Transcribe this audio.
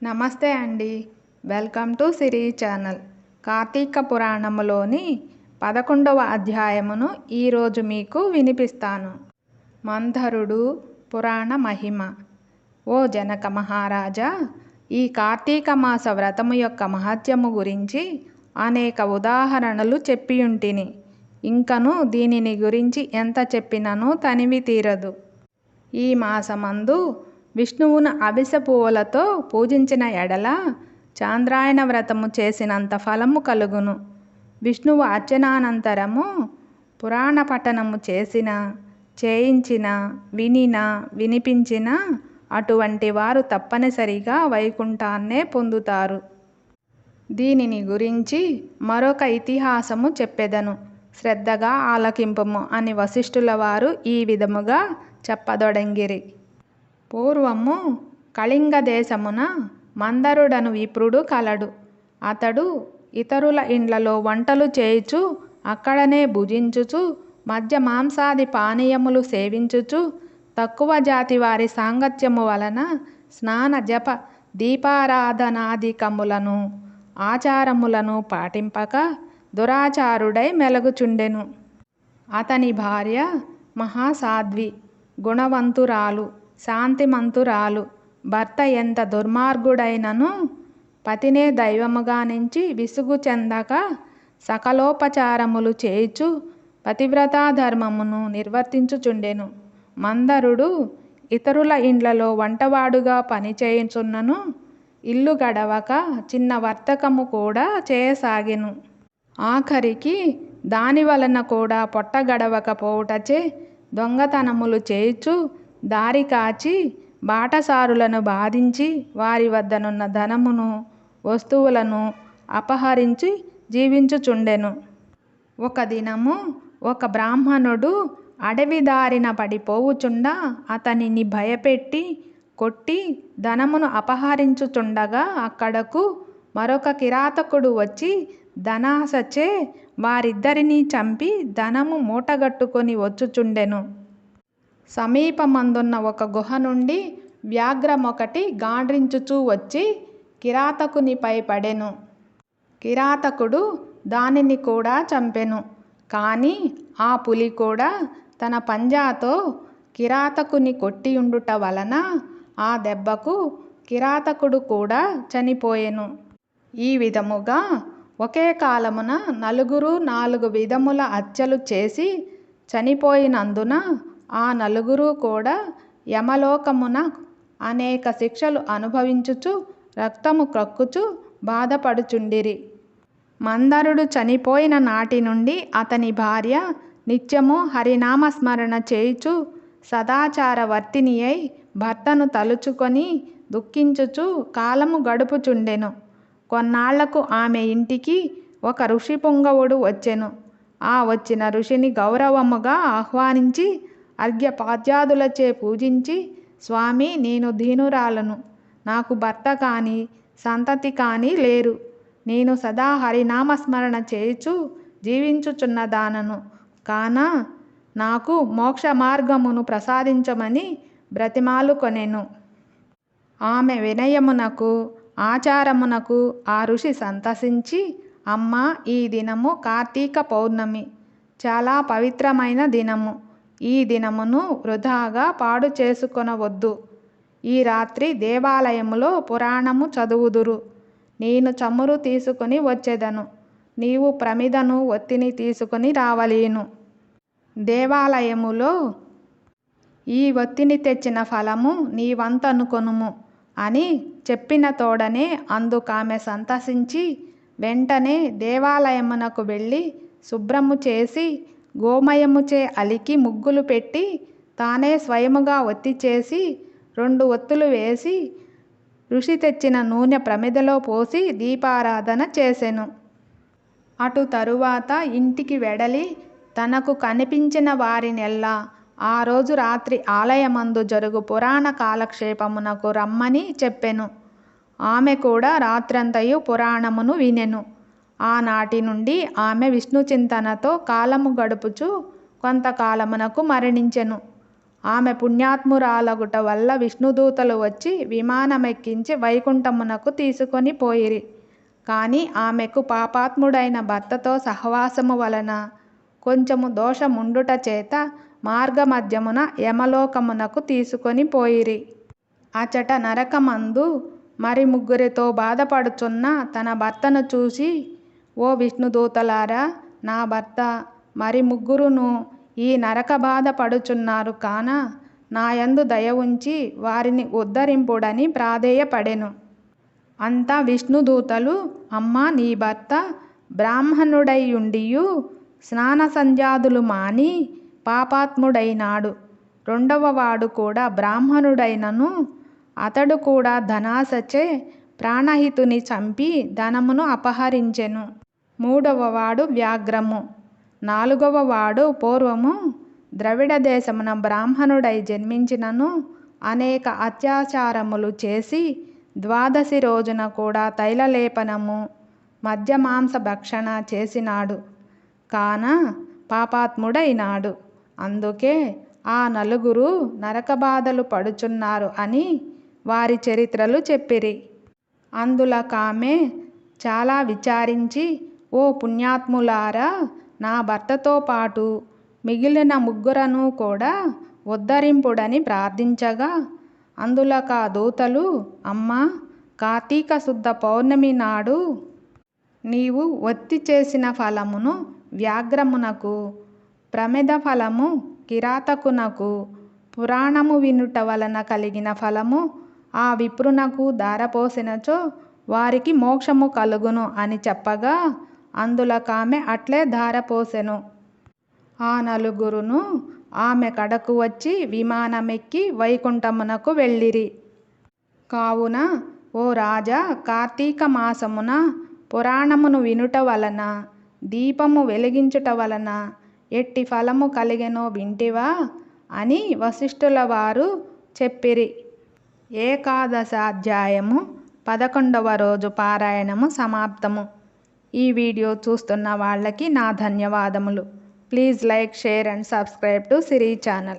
నమస్తే అండి. Welcome to Siri channel. కార్తీక పురాణములోని 11వ అధ్యాయమును ఈరోజు మీకు వినిపిస్తాను. మంథరుడు పురాణ మహిమ. ఓ జనక మహారాజా, ఈ కార్తీక మాస వ్రతము యొక్క మహత్యము గురించి అనేక ఉదాహరణలు చెప్పియుంటిని. ఇంకను దీనిని గురించి ఎంత చెప్పినను తనివి తీరదు. ఈ మాసమందు విష్ణువును అవిసె పువ్వులతో పూజించిన ఎడల చాంద్రాయణ వ్రతము చేసినంత ఫలము కలుగును. విష్ణువు అర్చనానంతరము పురాణ పఠనము చేయించిన, వినిపించిన అటువంటి వారు తప్పనిసరిగా వైకుంఠాన్నే పొందుతారు. దీనిని గురించి మరొక ఇతిహాసము చెప్పెదను, శ్రద్ధగా ఆలకింపుము అని వశిష్ఠుల వారు ఈ విధముగా చెప్పదొడంగిరి. పూర్వము కళింగ దేశమున మందరుడను విప్రుడు కలడు. అతడు ఇతరుల ఇండ్లలో వంటలు చేయుచు, అక్కడనే భుజించుచు, మద్య మాంసాది పానీయములు సేవించుచు, తక్కువ జాతి వారి సాంగత్యము వలన స్నాన జప దీపారాధనాదికములను ఆచారములను పాటింపక దురాచారుడై మెలగుచుండెను. అతని భార్య మహాసాధ్వి, గుణవంతురాలు, శాంతిమంతురాలు. భర్త ఎంత దుర్మార్గుడైనను పతినే దైవముగా నించి విసుగు చెందక సకలోపచారములు చేయుచు పతివ్రతా ధర్మమును నిర్వర్తించుచుండెను. మందరుడు ఇతరుల ఇండ్లలో వంటవాడుగా పనిచేయుచున్నను ఇల్లు గడవక చిన్న వర్తకము కూడా చేయసాగెను. ఆఖరికి దాని వలన కూడా పొట్ట గడవక పోవుటచే దొంగతనములు చేయుచు, దారి కాచి, బాటసారులను బాధించి, వారి వద్దనున్న ధనమును వస్తువులను అపహరించి జీవించుచుండెను. ఒక దినము ఒక బ్రాహ్మణుడు అడవి దారిన పడిపోవుచుండ అతనిని భయపెట్టి కొట్టి ధనమును అపహరించుచుండగా అక్కడకు మరొక కిరాతకుడు వచ్చి ధనాశచే వారిద్దరినీ చంపి ధనము మూటగట్టుకొని వచ్చుచుండెను. సమీపమందున్న ఒక గుహ నుండి వ్యాఘ్రమొకటి గాండ్రించుచూ వచ్చి కిరాతకునిపై పడెను. కిరాతకుడు దానిని కూడా చంపెను. కాని ఆ పులి కూడా తన పంజాతో కిరాతకుని కొట్టియుండుట వలన ఆ దెబ్బకు కిరాతకుడు కూడా చనిపోయెను. ఈ విధముగా ఒకే కాలమున నలుగురు 4 విధముల హత్యలు చేసి చనిపోయినందున ఆ నలుగురు కూడా యమలోకమున అనేక శిక్షలు అనుభవించుచు రక్తము క్రక్కుచు బాధపడుచుండిరి. మందరుడు చనిపోయిన నాటి నుండి అతని భార్య నిత్యము హరినామస్మరణ చేయుచు సదాచారవర్తిని అయి భర్తను తలుచుకొని దుఃఖించుచు కాలము గడుపుచుండెను. కొన్నాళ్లకు ఆమె ఇంటికి ఒక ఋషి పుంగవుడు వచ్చెను. ఆ వచ్చిన ఋషిని గౌరవముగా ఆహ్వానించి అర్ఘ్యపాద్యాదులచే పూజించి, స్వామి, నేను దీనురాలను, నాకు భర్త కాని సంతతి కాని లేరు. నేను సదా హరినామస్మరణ చేయుచు జీవించుచున్నదానను కాన నాకు మోక్ష మార్గమును ప్రసాదించమని బ్రతిమాలుకొనెను. ఆమె వినయమునకు ఆచారమునకు ఆ ఋషి సంతసించి, అమ్మా, ఈ దినము కార్తీక పౌర్ణమి, చాలా పవిత్రమైన దినము. ఈ దినమును వృధాగా పాడు చేసుకొనవద్దు. ఈ రాత్రి దేవాలయములో పురాణము చదువుదురు. నేను చమురు తీసుకుని వచ్చెదను. నీవు ప్రమిదను ఒత్తిని తీసుకుని రావలేను. దేవాలయములో ఈ ఒత్తిని తెచ్చిన ఫలము నీ వంతనుకొనుము అని చెప్పిన తోడనే అందుకామె సంతసించి వెంటనే దేవాలయమునకు వెళ్ళి శుభ్రము చేసి గోమయముచే అలికి ముగ్గులు పెట్టి తానే స్వయముగా ఒత్తి చేసి 2 ఒత్తులు వేసి ఋషి తెచ్చిన నూనె ప్రమిదలో పోసి దీపారాధన చేసెను. అటు తరువాత ఇంటికి వెడలి తనకు కనిపించిన వారినెల్లా ఆ రోజు రాత్రి ఆలయమందు జరుగు పురాణ కాలక్షేపమునకు రమ్మని చెప్పెను. ఆమె కూడా రాత్రంతయు పురాణమును వినెను. ఆనాటి నుండి ఆమె విష్ణు చింతనతో కాలము గడుపుచు కొంతకాలమునకు మరణించెను. ఆమె పుణ్యాత్మురాలగుట వల్ల విష్ణుదూతలు వచ్చి విమానమెక్కించి వైకుంఠమునకు తీసుకొని పోయిరి. కాని ఆమెకు పాపాత్ముడైన భర్తతో సహవాసము వలన కొంచెము దోషముండుట చేత మార్గమధ్యమున యమలోకమునకు తీసుకొని పోయిరి. అచట నరకమందు మరి ముగ్గురితో బాధపడుచున్న తన భర్తను చూసి, ఓ విష్ణుదూతలారా, నా భర్త మరి ముగ్గురును ఈ నరక బాధ పడుచున్నారు కాన నాయందు దయ ఉంచి వారిని ఉద్ధరింపుడని ప్రాధేయపడెను. అంతా విష్ణుదూతలు, అమ్మా, నీ భర్త బ్రాహ్మణుడైయుండియు స్నాన సంధ్యాదులు మాని పాపాత్ముడైనాడు. రెండవవాడు కూడా బ్రాహ్మణుడైనను అతడు కూడా ధనాసచే ప్రాణహితుని చంపి ధనమును అపహరించెను. మూడవవాడు వ్యాఘ్రము. నాలుగవవాడు పూర్వము ద్రవిడ దేశమున బ్రాహ్మణుడై జన్మించినను అనేక అత్యాచారములు చేసి ద్వాదశి రోజున కూడా తైలలేపనము మద్యమాంస భక్షణ చేసినాడు కాన పాపాత్ముడైనాడు. అందుకే ఆ నలుగురు నరకబాధలు పడుచున్నారు అని వారి చరిత్రలు చెప్పిరి. అందులకామె చాలా విచారించి, ఓ పుణ్యాత్ములారా, నా భర్తతో పాటు మిగిలిన ముగ్గురను కూడా ఉద్ధరింపుడని ప్రార్థించగా, అందులకా దూతలు, అమ్మా, కార్తీక శుద్ధ పౌర్ణమి నాడు నీవు ఒత్తి చేసిన ఫలమును వ్యాఘ్రమునకు, ప్రమిద ఫలము కిరాతకునకు, పురాణము వినుట వలన కలిగిన ఫలము ఆ విప్రునకు ధారపోసినచో వారికి మోక్షము కలుగును అని చెప్పగా, అందులకామె అట్లే ధారపోసెను. ఆ నలుగురును ఆమె కడకు వచ్చి విమానమెక్కి వైకుంఠమునకు వెళ్ళిరి. కావున ఓ రాజా, కార్తీక మాసమున పురాణమును వినుట వలన, దీపము వెలిగించుట వలన ఎట్టి ఫలము కలిగెనో వింటివా అని వశిష్ఠుల వారు చెప్పిరి. ఏకాదశాధ్యాయము 11వ రోజు పారాయణము సమాప్తము. ఈ వీడియో చూస్తున్న వాళ్ళకి నా ధన్యవాదములు. Please like, share and subscribe to Siri channel.